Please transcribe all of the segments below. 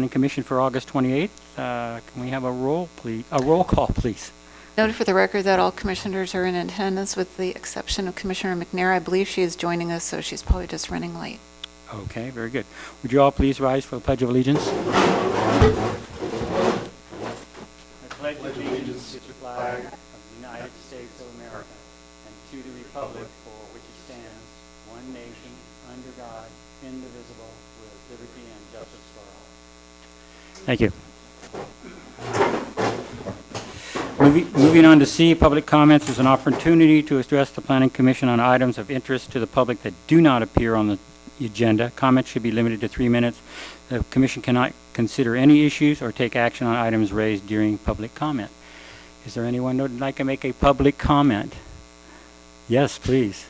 Planning Commission for August 28th. Can we have a roll call, please? Noted for the record that all commissioners are in attendance with the exception of Commissioner McNair. I believe she is joining us, so she's probably just running late. Okay, very good. Would you all please rise for the Pledge of Allegiance? I pledge allegiance to the flag of the United States of America and to the republic for which it stands, one nation, under God, indivisible, with liberty and justice for all. Thank you. Moving on to C, public comments is an opportunity to address the Planning Commission on items of interest to the public that do not appear on the agenda. Comments should be limited to 3 minutes. The Commission cannot consider any issues or take action on items raised during public comment. Is there anyone who would like to make a public comment? Yes, please.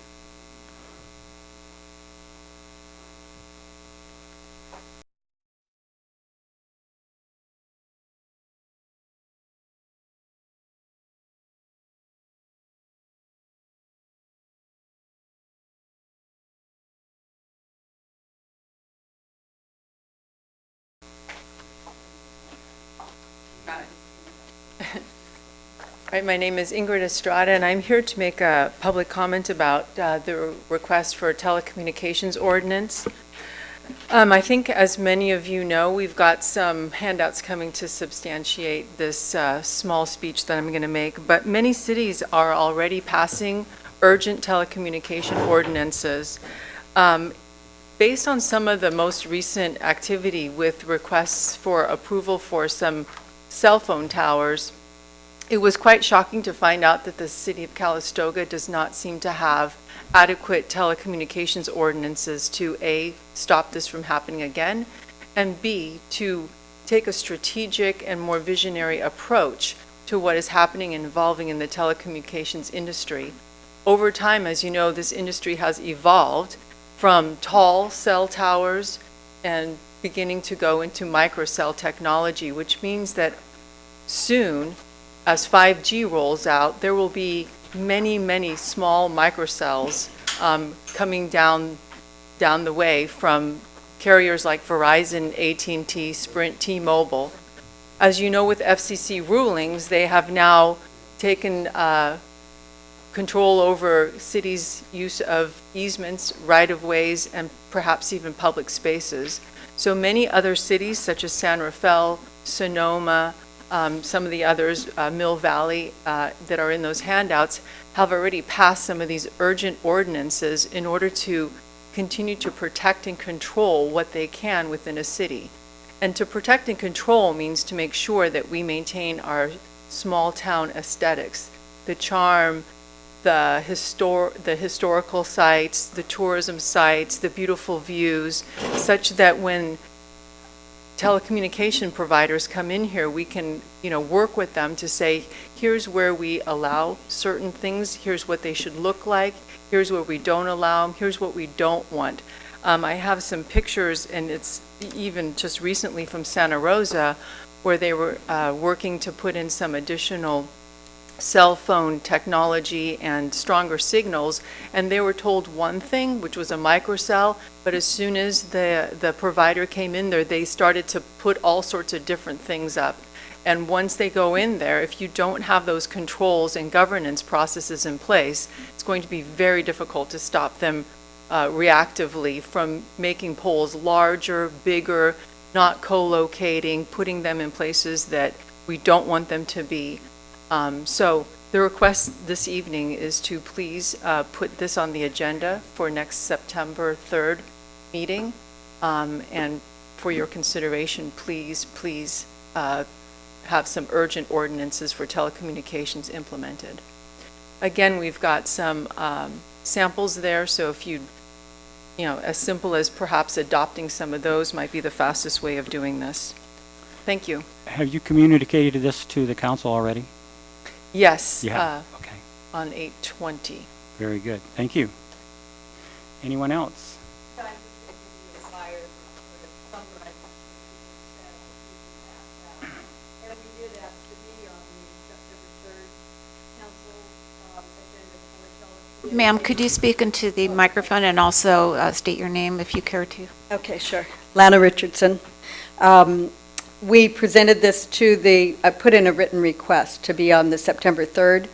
All right, my name is Ingrid Estrada, and I'm here to make a public comment about the request for a telecommunications ordinance. I think, as many of you know, we've got some handouts coming to substantiate this small speech that I'm going to make, but many cities are already passing urgent telecommunication ordinances. Based on some of the most recent activity with requests for approval for some cell phone towers, it was quite shocking to find out that the city of Calistoga does not seem to have adequate telecommunications ordinances to A, stop this from happening again, and B, to take a strategic and more visionary approach to what is happening and evolving in the telecommunications industry. Over time, as you know, this industry has evolved from tall cell towers and beginning to go into microcell technology, which means that soon, as 5G rolls out, there will be many, many small microcells coming down the way from carriers like Verizon, AT&T, Sprint, T-Mobile. As you know, with FCC rulings, they have now taken control over cities' use of easements, right-of-ways, and perhaps even public spaces. So many other cities, such as San Rafael, Sonoma, some of the others, Mill Valley, that are in those handouts, have already passed some of these urgent ordinances in order to continue to protect and control what they can within a city. And to protect and control means to make sure that we maintain our small town aesthetics, the charm, the historical sites, the tourism sites, the beautiful views, such that when telecommunication providers come in here, we can, work with them to say, here's where we allow certain things, here's what they should look like, here's where we don't allow them, here's what we don't want. I have some pictures, and it's even just recently from Santa Rosa, where they were working to put in some additional cell phone technology and stronger signals, and they were told one thing, which was a microcell, but as soon as the provider came in there, they started to put all sorts of different things up. And once they go in there, if you don't have those controls and governance processes in place, it's going to be very difficult to stop them reactively from making poles larger, bigger, not co-locating, putting them in places that we don't want them to be. So the request this evening is to please put this on the agenda for next September 3rd meeting. And for your consideration, please have some urgent ordinances for telecommunications implemented. Again, we've got some samples there, so if you as simple as perhaps adopting some of those might be the fastest way of doing this. Thank you. Have you communicated this to the council already? Yes. Yeah. Okay. On 8/20. Very good. Thank you. Anyone else? Ma'am, could you speak into the microphone and also state your name if you care to? Okay, sure. Lana Richardson. we presented this to I put in a written request to be on the September 3rd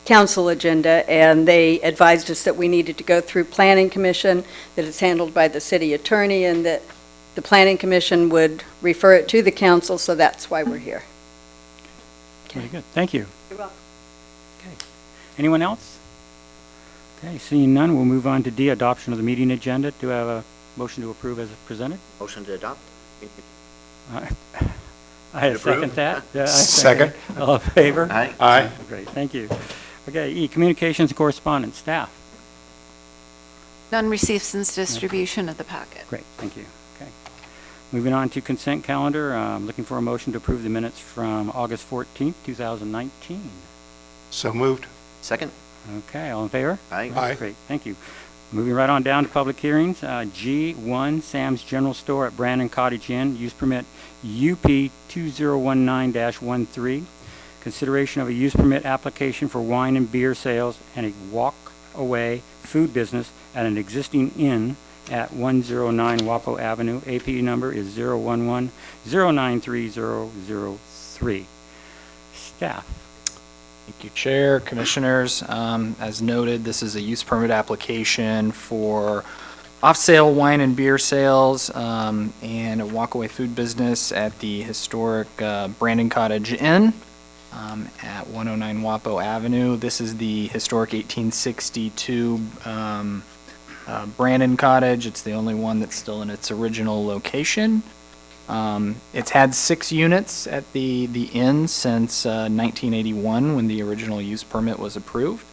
council agenda, and they advised us that we needed to go through Planning Commission, that it's handled by the city attorney, and that the Planning Commission would refer it to the council, so that's why we're here. Very good. Thank you. You're welcome. Okay. Anyone else? Okay, seeing none, we'll move on to D, adoption of the meeting agenda. Do I have a motion to approve as presented? Motion to adopt? I second that. Yeah, I Second. All in favor? Aye. Aye. Great, thank you. Okay, E, communications and correspondence, staff. None received since distribution of the packet. Great, thank you. Okay. Moving on to consent calendar, looking for a motion to approve the minutes from August 14th, 2019. So moved. Second? Okay, all in favor? Aye. Aye. Great, thank you. Moving right on down to public hearings, G1, Sam's General Store at Brandon Cottage Inn, use permit UP 2019-13, consideration of a use permit application for wine and beer sales and a walk-away food business at an existing inn at 109 Wapo Avenue. AP number is 011-093-003. Staff. Thank you, Chair, Commissioners. As noted, this is a use permit application for off-sale wine and beer sales and a walkaway food business at the historic Brandon Cottage Inn at 109 Wapo Avenue. This is the historic 1862 Brandon Cottage. It's the only one that's still in its original location. It's had 6 units at the inn since 1981 when the original use permit was approved.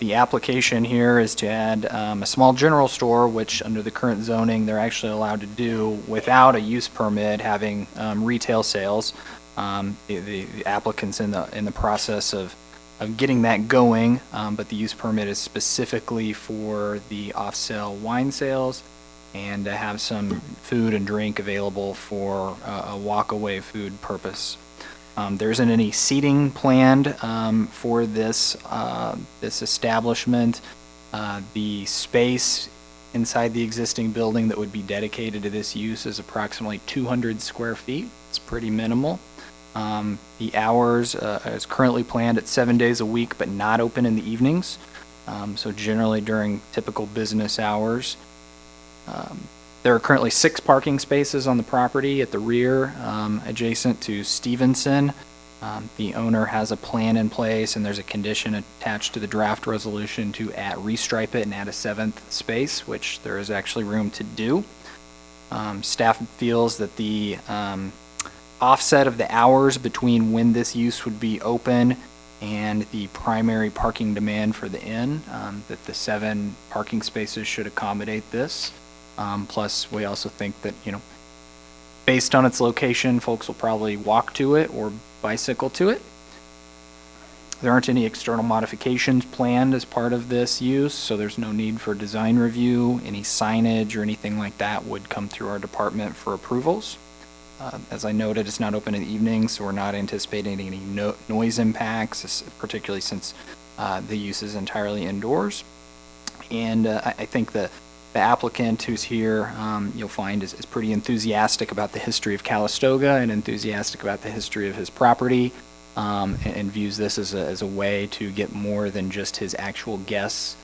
The application here is to add a small general store, which under the current zoning they're actually allowed to do without a use permit, having retail sales. The applicant's in the process of getting that going, but the use permit is specifically for the off-sale wine sales and to have some food and drink available for a walk-away food purpose. There isn't any seating planned for this establishment. The space inside the existing building that would be dedicated to this use is approximately 200 square feet. It's pretty minimal. The hours is currently planned at 7 days a week, but not open in the evenings. So generally during typical business hours. There are currently 6 parking spaces on the property at the rear, adjacent to Stevenson. The owner has a plan in place, and there's a condition attached to the draft resolution to restripe it and add a 7th space, which there is actually room to do. Staff feels that the offset of the hours between when this use would be open and the primary parking demand for the inn, that the 7 parking spaces should accommodate this. Plus, we also think that, based on its location, folks will probably walk to it or bicycle to it. There aren't any external modifications planned as part of this use, so there's no need for design review. Any signage or anything like that would come through our department for approvals. As I noted, it's not open in the evenings, so we're not anticipating any noise impacts, particularly since the use is entirely indoors. And I think the applicant who's here, you'll find, is pretty enthusiastic about the history of Calistoga and enthusiastic about the history of his property, and views this as a way to get more than just his actual guests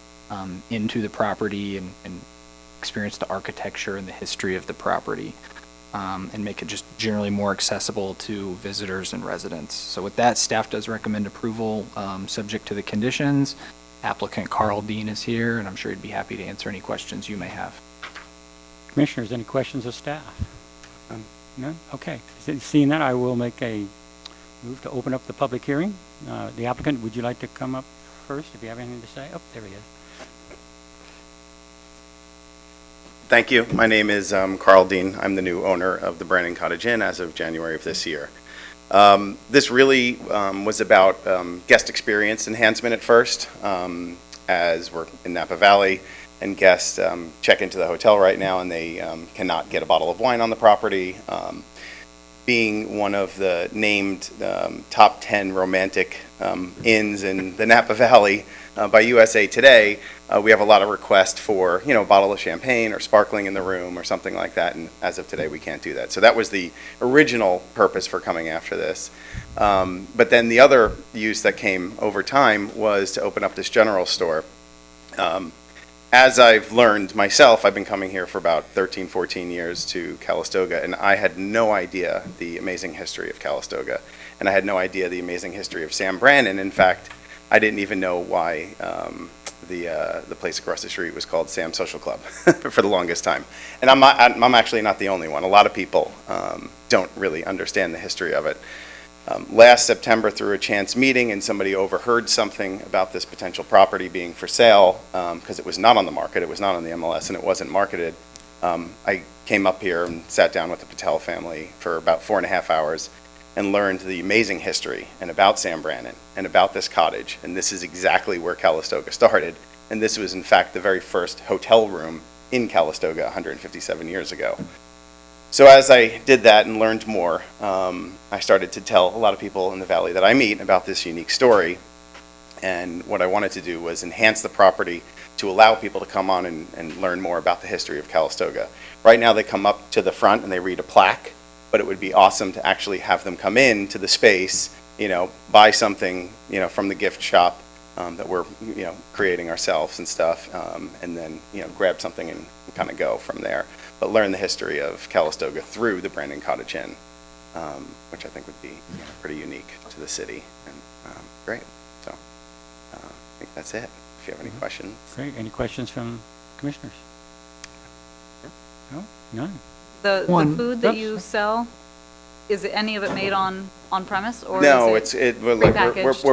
into the property and experience the architecture and the history of the property, and make it just generally more accessible to visitors and residents. So with that, staff does recommend approval, subject to the conditions. Applicant Carl Dean is here, and I'm sure he'd be happy to answer any questions you may have. Commissioners, any questions of staff? None? Okay. Seeing that, I will make a move to open up the public hearing. The applicant, would you like to come up first if you have anything to say? Oh, there he is. Thank you. My name is Carl Dean. I'm the new owner of the Brandon Cottage Inn as of January of this year. This really was about guest experience enhancement at first, as we're in Napa Valley and guests check into the hotel right now and they cannot get a bottle of wine on the property. Being one of the named top 10 romantic inns in the Napa Valley, by USA Today, we have a lot of requests for, a bottle of champagne or sparkling in the room or something like that, and as of today, we can't do that. So that was the original purpose for coming after this. But then the other use that came over time was to open up this general store. As I've learned myself, I've been coming here for about 13, 14 years to Calistoga, and I had no idea the amazing history of Calistoga, and I had no idea the amazing history of Sam Brannan. In fact, I didn't even know why the place across the street was called Sam's Social Club for the longest time. And I'm actually not the only one. A lot of people don't really understand the history of it. Last September, through a chance meeting, and somebody overheard something about this potential property being for sale, because it was not on the market, it was not on the MLS, and it wasn't marketed. I came up here and sat down with the Patel family for about 4.5 hours and learned the amazing history and about Sam Brannan and about this cottage. And this is exactly where Calistoga started. And this was, in fact, the very first hotel room in Calistoga 157 years ago. So as I did that and learned more, I started to tell a lot of people in the valley that I meet about this unique story. And what I wanted to do was enhance the property to allow people to come on and learn more about the history of Calistoga. Right now they come up to the front and they read a plaque, but it would be awesome to actually have them come in to the space, buy something, from the gift shop that we're, creating ourselves and stuff, and then, grab something and kind of go from there. But learn the history of Calistoga through the Brandon Cottage Inn, which I think would be pretty unique to the city, and great. So I think that's it. If you have any questions. Great. Any questions from commissioners? No? None? The One. food that Oops. you sell, is it any of it made on premise, or No, is we're prepackaged?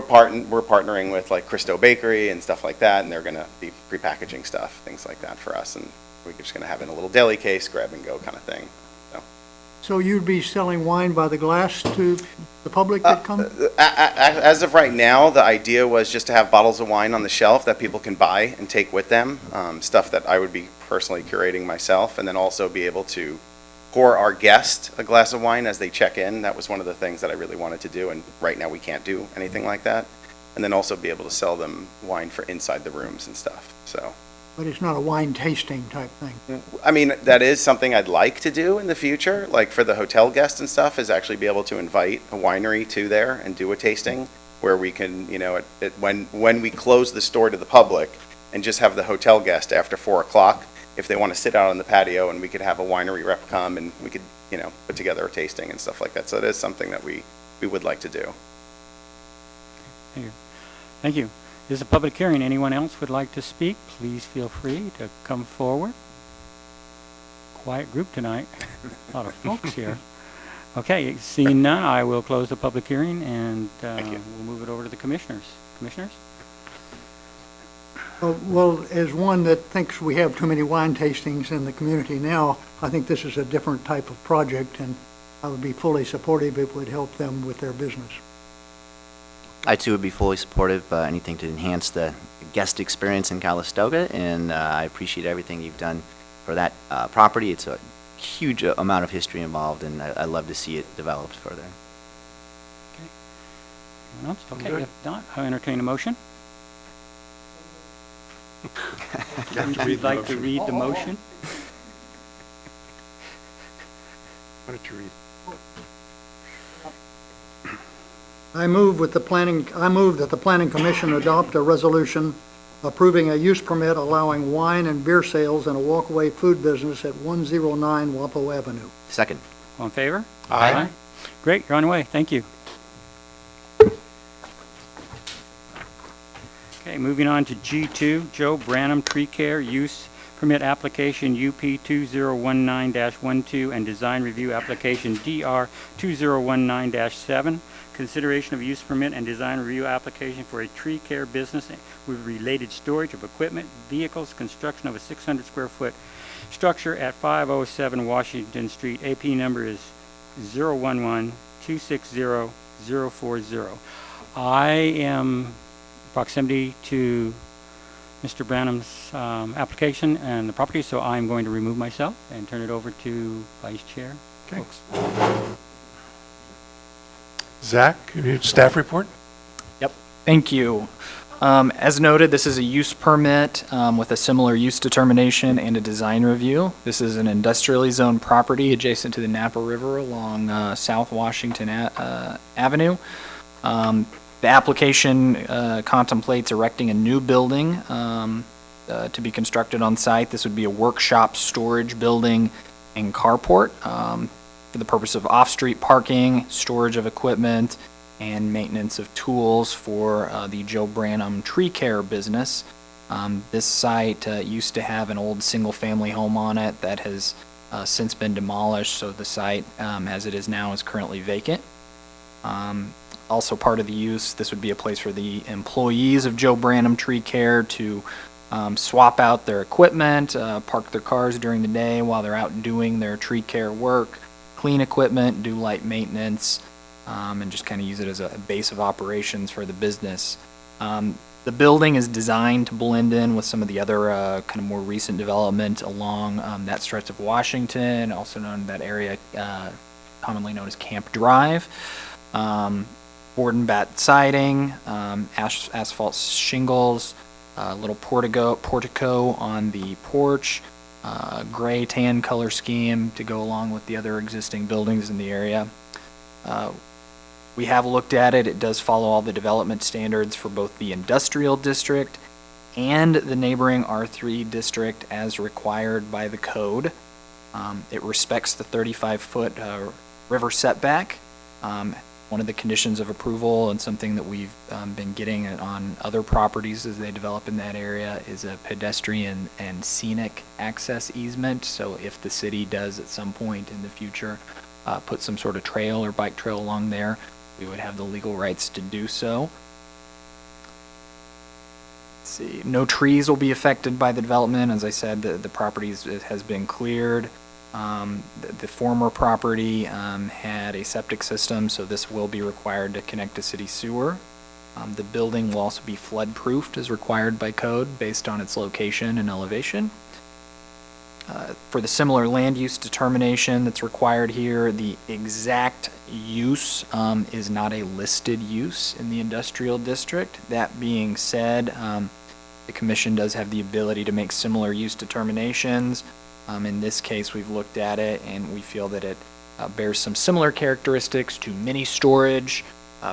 we're partnering with like Cristo Bakery and stuff like that, and they're gonna be prepackaging stuff, things like that for us, and we're just gonna have it in a little deli case, grab and go kind of thing. So you'd be selling wine by the glass to the public that comes? As of right now, the idea was just to have bottles of wine on the shelf that people can buy and take with them, stuff that I would be personally curating myself, and then also be able to pour our guest a glass of wine as they check in. That was one of the things that I really wanted to do, and right now we can't do anything like that. And then also be able to sell them wine for inside the rooms and stuff, so. But it's not a wine tasting type thing. I mean, that is something I'd like to do in the future, like for the hotel guests and stuff, is actually be able to invite a winery to there and do a tasting where we can, when we close the store to the public and just have the hotel guest after 4 o'clock, if they want to sit out on the patio, and we could have a winery rep come and we could, put together a tasting and stuff like that. So it is something that we would like to do. Thank you. This is a public hearing. Anyone else would like to speak? Please feel free to come forward. Quiet group tonight. A lot of folks here. Okay, seeing none, I will close the public hearing, and you. we'll move it over to the commissioners. Commissioners? Well, as one that thinks we have too many wine tastings in the community now, I think this is a different type of project, and I would be fully supportive if it would help them with their business. I too would be fully supportive, anything to enhance the guest experience in Calistoga, and I appreciate everything you've done for that property. It's a huge amount of history involved, and I love to see it developed further. Anyone else? Okay, if not, I'll entertain a motion. Would like to read the motion? Why don't you read? I move that the Planning Commission adopt a resolution approving a use permit allowing wine and beer sales in a walkaway food business at 109 Wapo Avenue. Second. All in favor? Aye. Great, you're on your way. Thank you. Okay, moving on to G2, Joe Branham Tree Care Use Permit Application UP 2019-12 and Design Review Application DR 2019-7. Consideration of use permit and design review application for a tree care business with related storage of equipment, vehicles, construction of a 600 square foot structure at 507 Washington Street. AP number is 011-260-040. I am proximity to Mr. Branham's application and the property, so I'm going to remove myself and turn it over to Vice Chair. Okay. Zach, staff report? Thank you. As noted, this is a use permit with a similar use determination and a design review. This is an industrially zoned property adjacent to the Napa River along South Washington Avenue. The application contemplates erecting a new building to be constructed on site. This would be a workshop, storage building, and carport for the purpose of off-street parking, storage of equipment, and maintenance of tools for the Joe Branham Tree Care business. This site used to have an old single-family home on it that has since been demolished, so the site, as it is now, is currently vacant. Also part of the use, this would be a place for the employees of Joe Branham Tree Care to swap out their equipment, park their cars during the day while they're out doing their tree care work, clean equipment, do light maintenance, and just kind of use it as a base of operations for the business. The building is designed to blend in with some of the other kind of more recent development along that stretch of Washington, also known that area commonly known as Camp Drive. Board and bat siding, asphalt shingles, little portico on the porch, gray tan color scheme to go along with the other existing buildings in the area. We have looked at it. It does follow all the development standards for both the industrial district and the neighboring R3 district as required by the code. It respects the 35-foot river setback. One of the conditions of approval and something that we've been getting on other properties as they develop in that area is a pedestrian and scenic access easement. So if the city does at some point in the future put some sort of trail or bike trail along there, we would have the legal rights to do so. Let's see, no trees will be affected by the development. As I said, the property has been cleared. The former property had a septic system, so this will be required to connect to city sewer. The building will also be flood-proofed as required by code based on its location and elevation. For the similar land use determination that's required here, the exact use is not a listed use in the industrial district. That being said, the commission does have the ability to make similar use determinations. In this case, we've looked at it and we feel that it bears some similar characteristics to mini storage,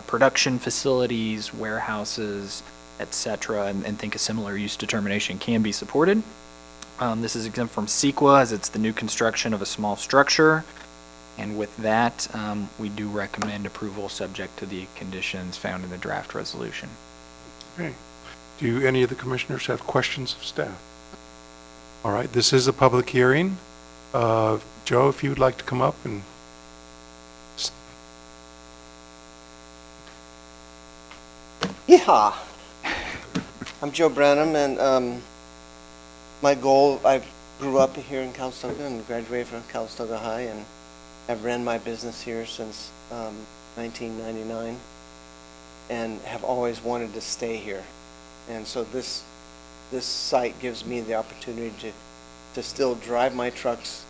production facilities, warehouses, etc., and think a similar use determination can be supported. This is exempt from CEQA as it's the new construction of a small structure. And with that, we do recommend approval subject to the conditions found in the draft resolution. Okay. Do any of the commissioners have questions of staff? All right, this is a public hearing. Joe, if you would like to come up and... Yeehaw! I'm Joe Branham, and my goal, I grew up here in Calistoga and graduated from Calistoga High, and I've ran my business here since 1999, and have always wanted to stay here. And so this site gives me the opportunity to still drive my trucks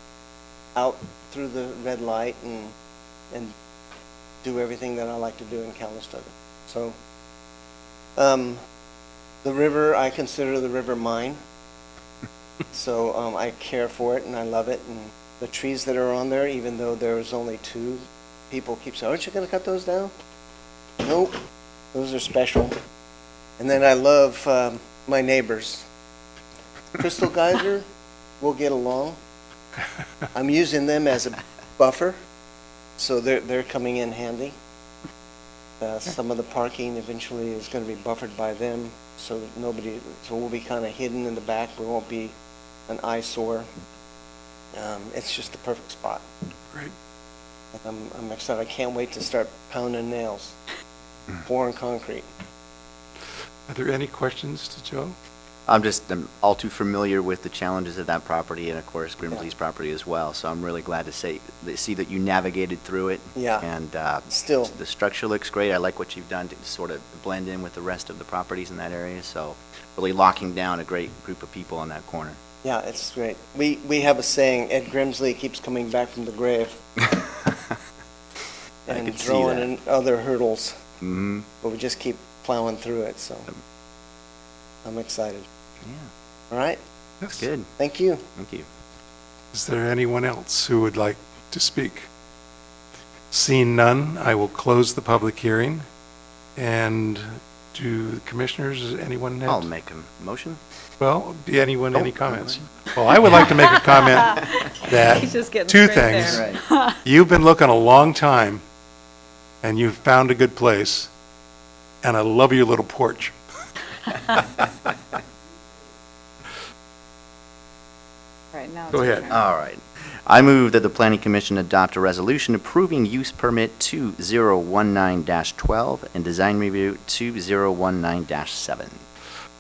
out through the red light and do everything that I like to do in Calistoga. So the river, I consider the river mine. So I care for it and I love it. And the trees that are on there, even though there's only 2, people keep saying, aren't you going to cut those down? Nope, those are special. And then I love my neighbors. Crystal Geyser, we'll get along. I'm using them as a buffer, so they're coming in handy. Some of the parking eventually is going to be buffered by them, so that so we'll be kind of hidden in the back. We won't be an eyesore. It's just the perfect spot. Great. And I'm excited. I can't wait to start pounding nails, pouring concrete. Are there any questions to Joe? I'm all too familiar with the challenges of that property and of course Grimsley's property as well. So I'm really glad to see that you navigated through it. Yeah. And Still. the structure looks great. I like what you've done to sort of blend in with the rest of the properties in that area. So really locking down a great group of people in that corner. Yeah, it's great. We have a saying, Ed Grimsley keeps coming back from the grave. And could see throwing that. in other hurdles. Mm-hmm. But we just keep plowing through it, so. I'm excited. Yeah, All right? that's good. Thank you. Thank you. Is there anyone else who would like to speak? Seeing none, I will close the public hearing. And do the commissioners, does anyone I'll have? make a motion. Well, do anyone, any Oh, comments? Well, I would like to make a comment that, He's just getting two straight things. there. Right. You've been looking a long time, and you've found a good place, and I love your little porch. Right now. Go it's ahead. your turn. All right. I move that the Planning Commission adopt a resolution approving use permit 2019-12 and design review 2019-7.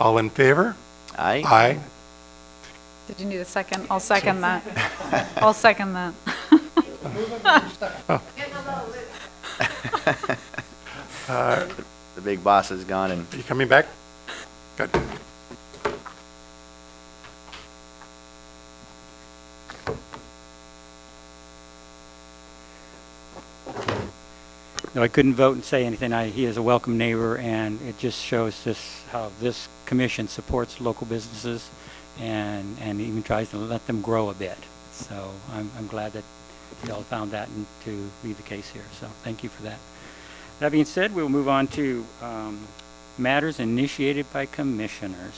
All in favor? Aye? Aye. Did you need a second? I'll second that. I'll second that. The big boss is gone and Are you coming back? Good. No, I couldn't vote and say anything. He is a welcome neighbor, and it just shows how this commission supports local businesses and even tries to let them grow a bit. So I'm glad that y'all found that to be the case here. So thank you for that. That being said, we'll move on to matters initiated by commissioners.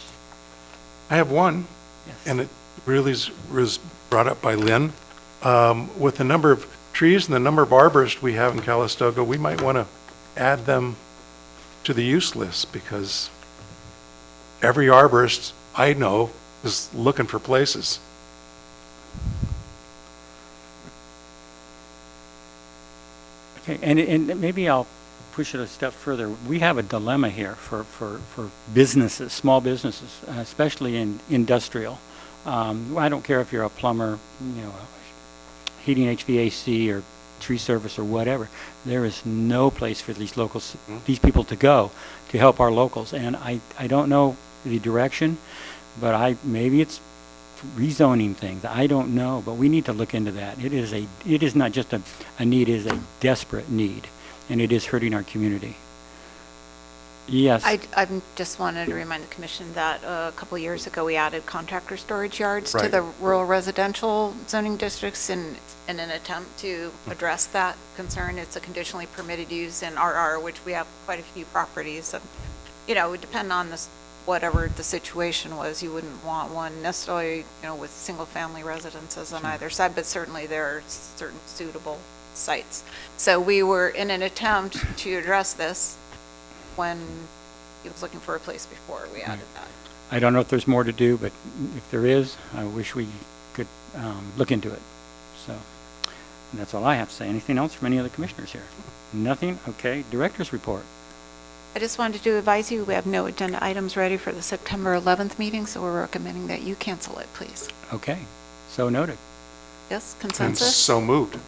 I have one, Yes. and it really was brought up by Lynn. With the number of trees and the number of arborists we have in Calistoga, we might want to add them to the use list, because every arborist I know is looking for places. Okay, and maybe I'll push it a step further. We have a dilemma here for businesses, small businesses, especially in industrial. I don't care if you're a plumber, heating, HVAC, or tree service or whatever. There is no place for these locals, these people to go to help our locals. And I don't know the direction, but maybe it's rezoning things. I don't know, but we need to look into that. It is not just a need, it is a desperate need, and it is hurting our community. Yes. I just wanted to remind the commission that a couple of years ago, we added contractor storage yards to Right. the rural residential zoning districts in an attempt to address that concern. It's a conditionally permitted use in RR, which we have quite a few properties. And, it would depend on whatever the situation was. You wouldn't want one necessarily, with single-family residences on either side, but certainly there are certain suitable sites. So we were in an attempt to address this when he was looking for a place before we added that. I don't know if there's more to do, but if there is, I wish we could look into it. So that's all I have to say. Anything else from any other commissioners here? Nothing? Okay. Director's report. I just wanted to advise you, we have no agenda items ready for the September 11th meeting, so we're recommending that you cancel it, please. Okay. So noted. Yes, And consensus? so moved.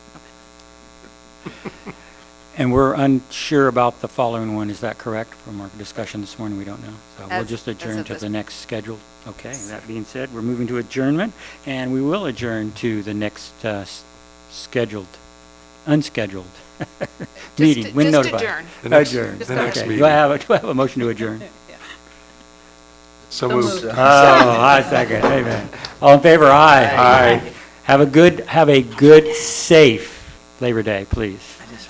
And we're unsure about the following one. Is that correct? From our discussion this morning, we don't know. So we'll As- just as adjourn of to this- the next scheduled. Okay. That being said, we're moving to adjournment, and we will adjourn to the next unscheduled meeting. When Just notified. adjourn. The next- Adjourn. the next Okay. meeting. Do I have a motion to adjourn? So So moved. moved. Oh, I second. Amen. All in favor? Aye. Aye. Have a good, safe Labor Day, please. I just